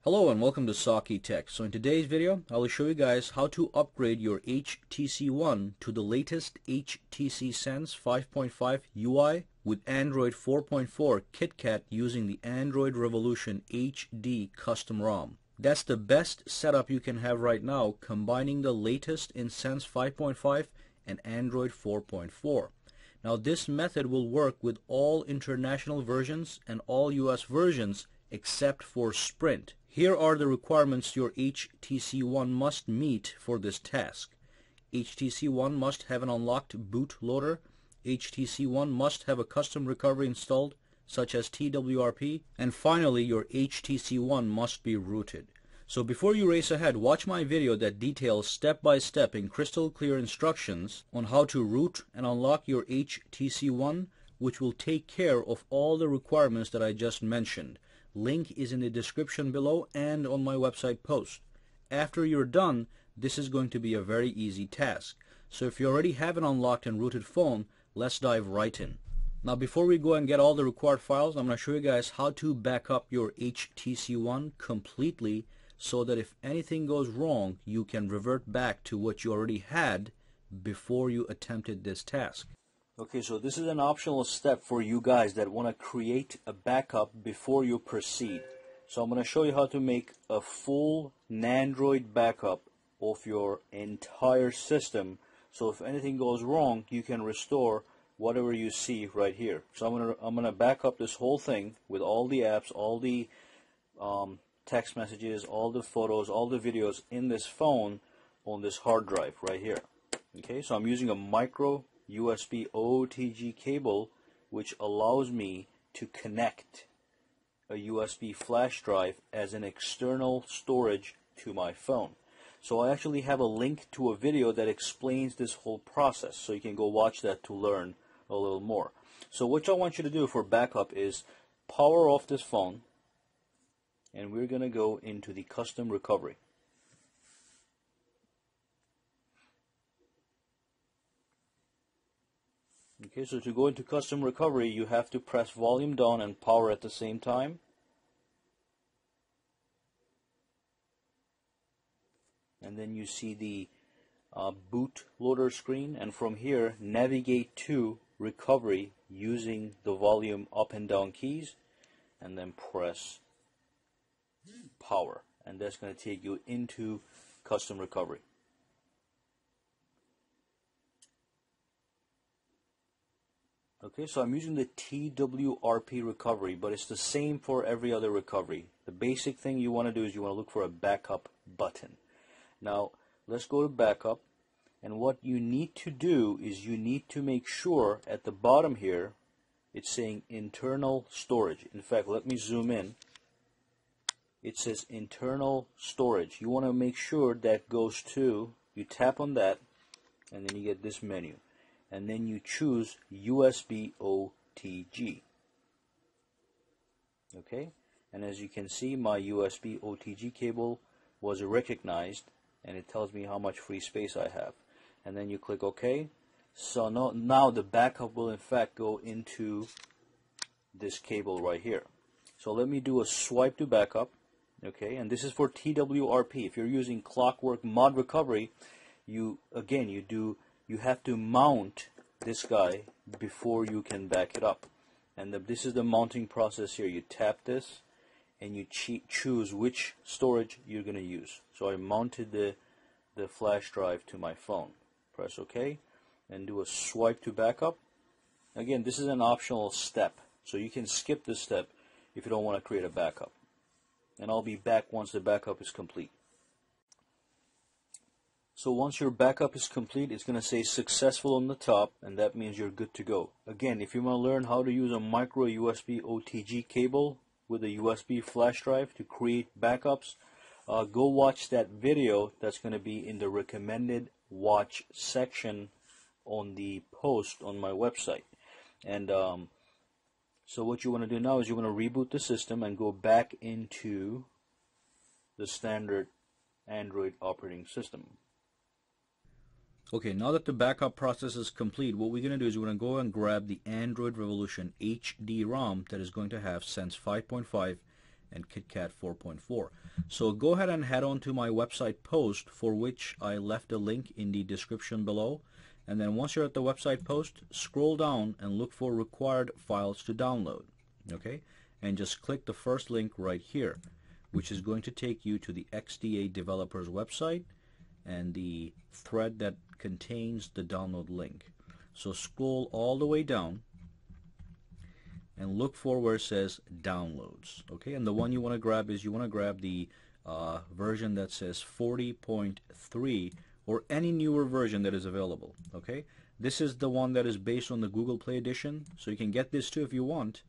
Hello and welcome to Saki Tech. So in today's video, I will show you guys how to upgrade your HTC One to the latest HTC Sense 5.5 UI with Android 4.4 KitKat using the Android Revolution HD custom ROM. That's the best setup you can have right now, combining the latest in Sense 5.5 and Android 4.4. Now this method will work with all international versions and all US versions except for Sprint. Here are the requirements your HTC One must meet for this task. HTC One must have an unlocked bootloader. HTC One must have a custom recovery installed, such as TWRP. And finally, your HTC One must be rooted. So before you race ahead, watch my video that details step by step in crystal clear instructions on how to root and unlock your HTC One, which will take care of all the requirements that I just mentioned. Link is in the description below and on my website post. After you're done, this is going to be a very easy task. So if you already have an unlocked and rooted phone, let's dive right in. Now before we go and get all the required files, I'm going to show you guys how to back up your HTC One completely so that if anything goes wrong, you can revert back to what you already had before you attempted this task. Okay, so this is an optional step for you guys that want to create a backup before you proceed. So I'm going to show you how to make a full Nandroid backup of your entire system. So if anything goes wrong, you can restore whatever you see right here. So I'm gonna back up this whole thing with all the apps, all the text messages, all the photos, all the videos in this phone on this hard drive right here. Okay, so I'm using a micro USB OTG cable, which allows me to connect a USB flash drive as an external storage to my phone. So I actually have a link to a video that explains this whole process, so you can go watch that to learn a little more. So what I want you to do for backup is power off this phone, and we're going to go into the custom recovery. Okay, so to go into custom recovery, you have to press volume down and power at the same time. And then you see the bootloader screen, and from here navigate to recovery using the volume up and down keys, and then press power, and that's going to take you into custom recovery. Okay, so I'm using the TWRP recovery, but it's the same for every other recovery. The basic thing you want to do is you want to look for a backup button. Now, let's go to backup, and what you need to do is you need to make sure at the bottom here it's saying internal storage. In fact, let me zoom in. It says internal storage. You want to make sure that goes to, you tap on that, and then you get this menu. And then you choose USB OTG. Okay, and as you can see, my USB OTG cable was recognized, and it tells me how much free space I have. And then you click OK. So now the backup will in fact go into this cable right here. So let me do a swipe to backup. Okay, and this is for TWRP. If you're using Clockwork Mod Recovery, you have to mount this guy before you can back it up. And this is the mounting process here. You tap this and you choose which storage you're going to use. So I mounted the flash drive to my phone. Press OK and do a swipe to backup. Again, this is an optional step, so you can skip this step if you don't want to create a backup. And I'll be back once the backup is complete. So once your backup is complete, it's going to say successful on the top, and that means you're good to go. Again, if you want to learn how to use a micro USB OTG cable with a USB flash drive to create backups, go watch that video. That's going to be in the recommended watch section on the post on my website. And so what you want to do now is you want to reboot the system and go back into the standard Android operating system. Okay, now that the backup process is complete, what we're going to do is we're going to go and grab the Android Revolution HD ROM that is going to have Sense 5.5 and KitKat 4.4. So go ahead and head on to my website post, for which I left a link in the description below. And then once you're at the website post, scroll down and look for required files to download. Okay? And just click the first link right here, which is going to take you to the XDA developers website and the thread that contains the download link. So scroll all the way down and look for where it says downloads. Okay, and the one you want to grab is, you want to grab the version that says 40.3 or any newer version that is available. Okay, this is the one that is based on the Google Play edition, so you can get this too if you want,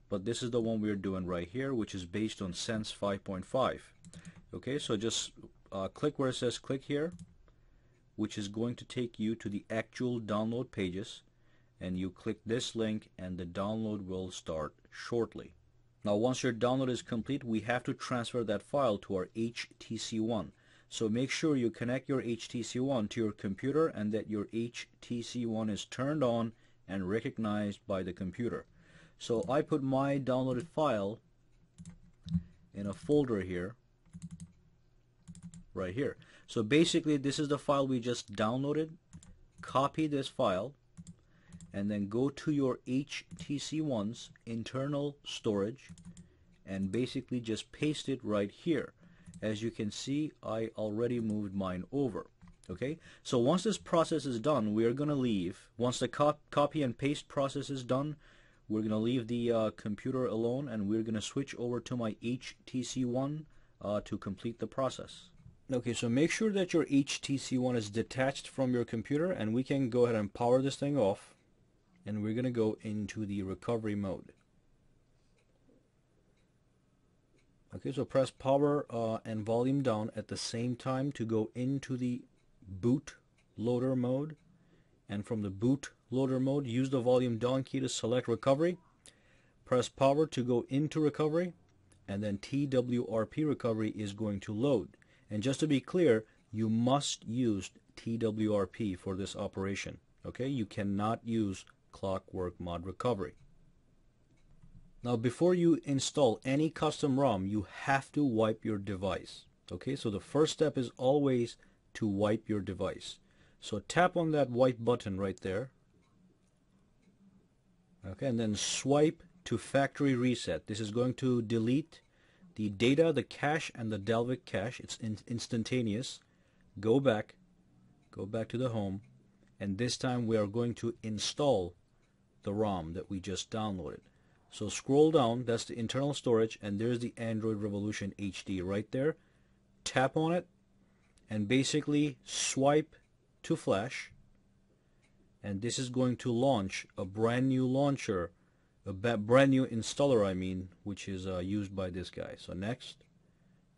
but this is the one we're doing right here, which is based on Sense 5.5. Okay, so just click where it says click here, which is going to take you to the actual download pages, and you click this link and the download will start shortly. Now once your download is complete, we have to transfer that file to our HTC One. So make sure you connect your HTC One to your computer and that your HTC One is turned on and recognized by the computer. So I put my downloaded file in a folder here, right here. So basically this is the file we just downloaded. Copy this file and then go to your HTC One's internal storage and basically just paste it right here. As you can see, I already moved mine over. Okay, so once this process is done, we are going to leave. Once the copy and paste process is done, we're going to leave the computer alone, and we're going to switch over to my HTC One to complete the process. Okay, so make sure that your HTC One is detached from your computer, and we can go ahead and power this thing off, and we're going to go into the recovery mode. Okay, so press power and volume down at the same time to go into the boot loader mode, and from the boot loader mode, use the volume down key to select recovery. Press power to go into recovery, and then TWRP recovery is going to load. And just to be clear, you must use TWRP for this operation. Okay, you cannot use Clockwork Mod Recovery. Now before you install any custom ROM, you have to wipe your device. Okay, so the first step is always to wipe your device. So tap on that white button right there. Okay, and then swipe to factory reset. This is going to delete the data, the cache, and the Dalvik cache. It's instantaneous. Go back to the home, and this time we are going to install the ROM that we just downloaded. So scroll down, that's the internal storage, and there's the Android Revolution HD right there. Tap on it and basically swipe to flash, and this is going to launch a brand new launcher, a brand new installer, I mean, which is used by this guy. So next,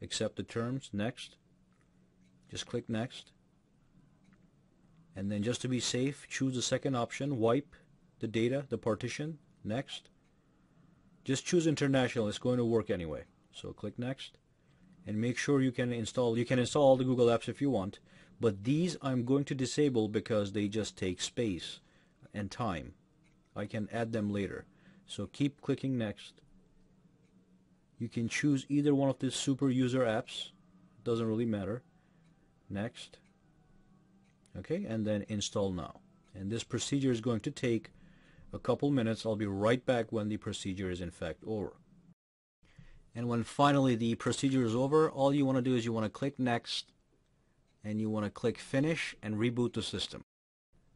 accept the terms, next, just click next, and then just to be safe, choose the second option, wipe the data, the partition, next. Just choose international, it's going to work anyway. So click next, and make sure you can install all the Google apps if you want, but these I'm going to disable because they just take space and time. I can add them later. So keep clicking next. You can choose either one of these super user apps, doesn't really matter. Next. Okay, and then install now. And this procedure is going to take a couple minutes. I'll be right back when the procedure is in fact over. And when finally the procedure is over, all you want to do is you want to click next, and you want to click finish and reboot the system.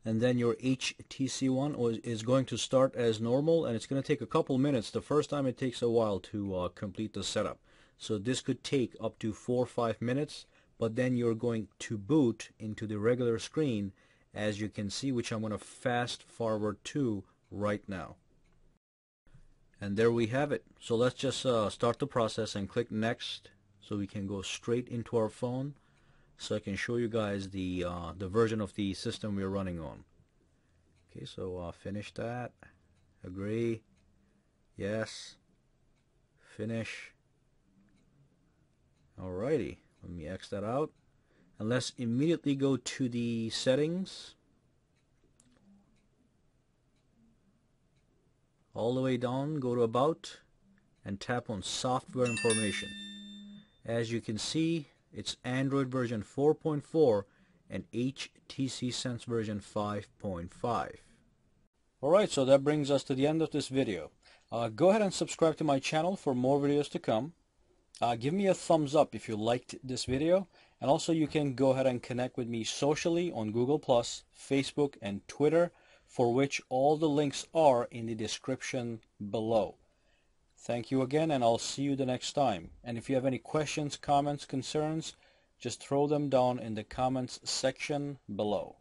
And then your HTC One is going to start as normal, and it's going to take a couple minutes. The first time it takes a while to complete the setup. So this could take up to 4 or 5 minutes, but then you're going to boot into the regular screen, as you can see, which I'm going to fast forward to right now. And there we have it. So let's just start the process and click next, so we can go straight into our phone, so I can show you guys the version of the system we're running on. Okay, so finish that, agree, yes, finish. Alrighty, let me X that out, and let's immediately go to the settings. All the way down, go to About, and tap on software information. As you can see, it's Android version 4.4 and HTC Sense version 5.5. Alright, so that brings us to the end of this video. Go ahead and subscribe to my channel for more videos to come. Give me a thumbs up if you liked this video, and also you can go ahead and connect with me socially on Google+, Facebook, and Twitter, for which all the links are in the description below. Thank you again, and I'll see you the next time. And if you have any questions, comments, concerns, just throw them down in the comments section below.